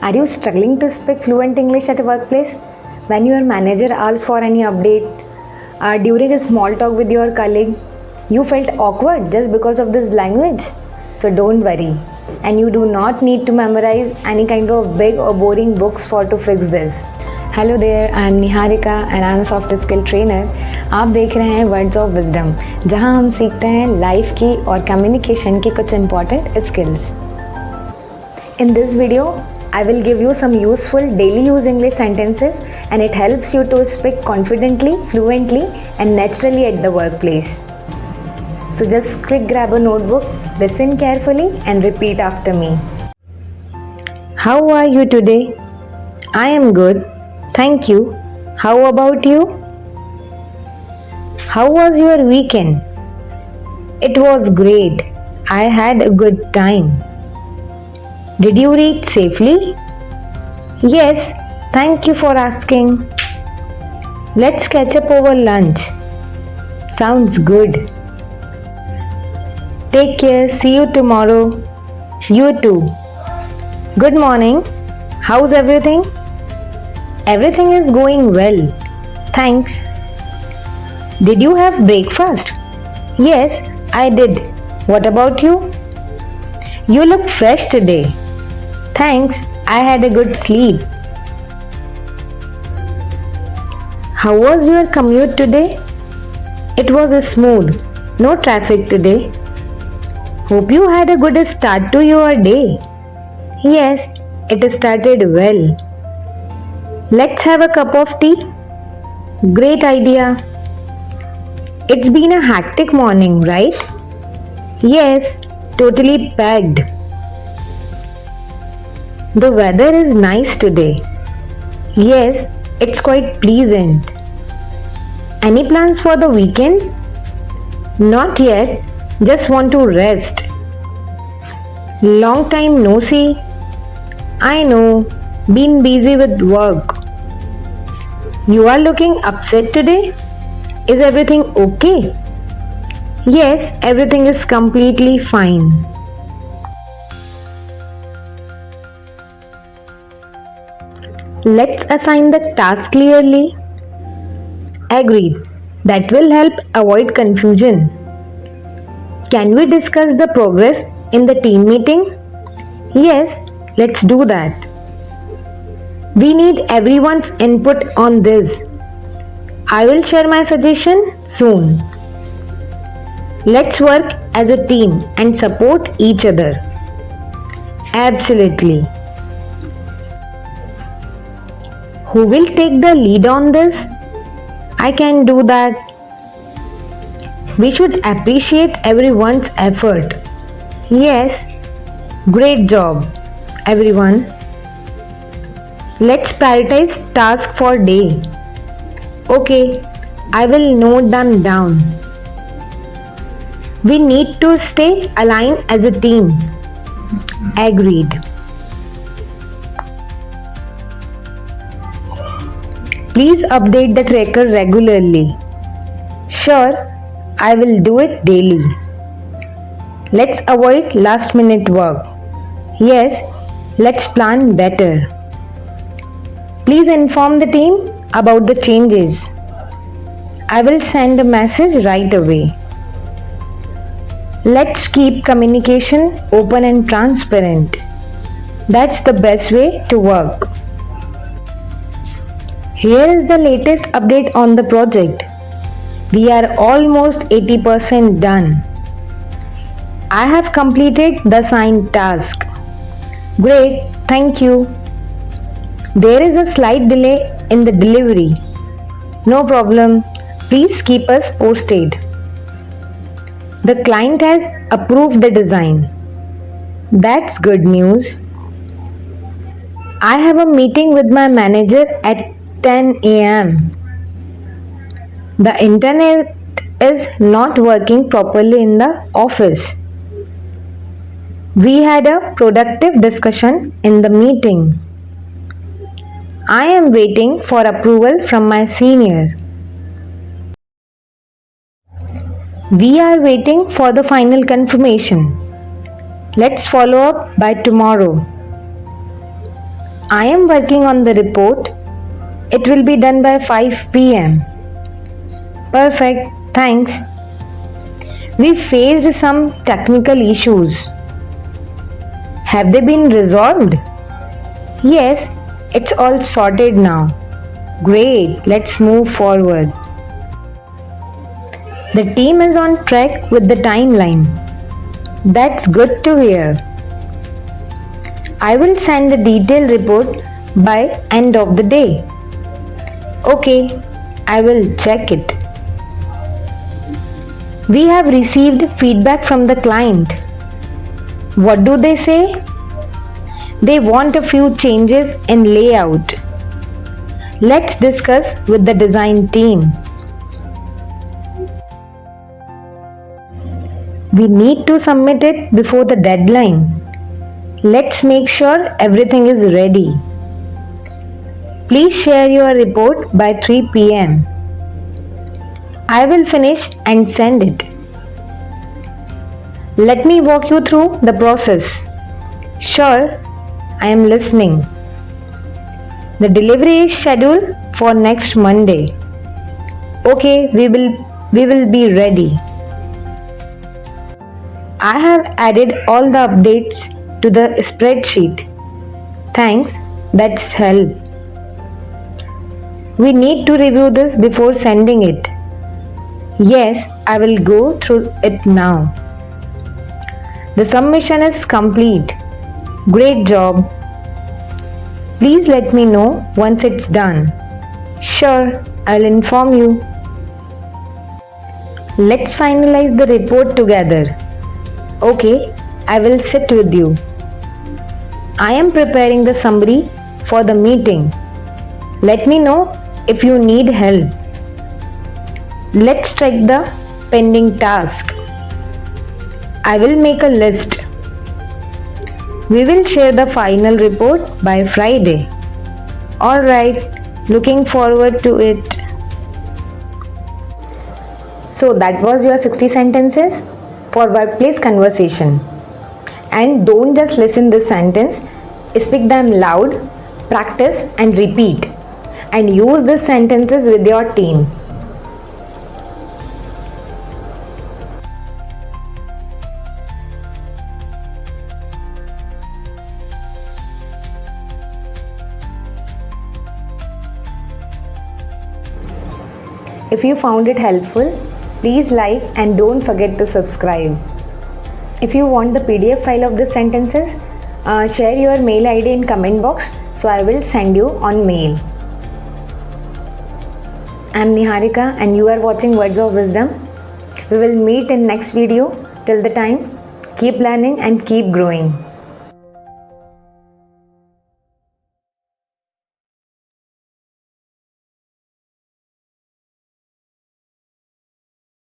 Are you struggling to speak fluent English at a workplace? When your manager asked for any update, during a small talk with your colleague, you felt awkward just because of this language? So don't worry. And you do not need to memorize any kind of big or boring books to fix this. Hello there, I am Niharika and I am a soft skill trainer. आप देख रहे हैं words of wisdom, जहां हम सीखते हैं life की और कम्युनिकेशन की कुछ important skills. In this video, I will give you some useful daily use English sentences and it helps you to speak confidently, fluently and naturally at the workplace. So just quick grab a notebook, listen carefully and repeat after me. How are you today? I am good. Thank you. How about you? How was your weekend? It was great. I had a good time. Did you reach safely? Yes, thank you for asking. Let's catch up over lunch. Sounds good. Take care. See you tomorrow. You too. Good morning. How's everything? Everything is going well. Thanks. Did you have breakfast? Yes, I did. What about you? You look fresh today. Thanks. I had a good sleep. How was your commute today? It was smooth. No traffic today. Hope you had a good start to your day. Yes, it started well. Let's have a cup of tea. Great idea. It's been a hectic morning, right? Yes, totally packed. The weather is nice today. Yes, it's quite pleasant. Any plans for the weekend? Not yet, just want to rest. Long time no see. I know, been busy with work. You are looking upset today? Is everything okay? Yes, everything is completely fine. Let's assign the task clearly. Agreed. That will help avoid confusion. Can we discuss the progress in the team meeting? Yes, let's do that. We need everyone's input on this. I will share my suggestion soon. Let's work as a team and support each other. Absolutely. Who will take the lead on this? I can do that. We should appreciate everyone's effort. Yes, great job, everyone. Let's prioritize tasks for day. Okay, I will note them down. We need to stay aligned as a team. Agreed. Please update the tracker regularly. Sure, I will do it daily. Let's avoid last minute work. Yes, let's plan better. Please inform the team about the changes. I will send a message right away. Let's keep communication open and transparent. That's the best way to work. Here is the latest update on the project. We are almost 80% done. I have completed the assigned task. Great, thank you. There is a slight delay in the delivery. No problem. Please keep us posted. The client has approved the design. That's good news. I have a meeting with my manager at 10 a.m. The internet is not working properly in the office. We had a productive discussion in the meeting. I am waiting for approval from my senior. We are waiting for the final confirmation. Let's follow up by tomorrow. I am working on the report. It will be done by 5 pm. Perfect, thanks. We faced some technical issues. Have they been resolved? Yes, it's all sorted now. Great, let's move forward. The team is on track with the timeline. That's good to hear. I will send the detailed report by end of the day. Okay, I will check it. We have received feedback from the client. What do they say? They want a few changes in layout. Let's discuss with the design team. We need to submit it before the deadline. Let's make sure everything is ready. Please share your report by 3 pm. I will finish and send it. Let me walk you through the process. Sure, I am listening. The delivery is scheduled for next Monday. Okay, we will be ready. I have added all the updates to the spreadsheet. Thanks, that's help. We need to review this before sending it. Yes, I will go through it now. The submission is complete. Great job. Please let me know once it's done. Sure, I'll inform you. Let's finalize the report together. Okay, I will sit with you. I am preparing the summary for the meeting. Let me know if you need help. Let's track the pending task. I will make a list. We will share the final report by Friday. Alright, looking forward to it. So that was your 60 sentences for workplace conversation. And don't just listen this sentence, speak them loud, practice and repeat. And use these sentences with your team. If you found it helpful, please like and don't forget to subscribe. If you want the PDF file of the sentences, share your mail ID in comment box so I will send you on mail. I am Niharika and you are watching Words of Wisdom. We will meet in next video. Till the time, keep learning and keep growing.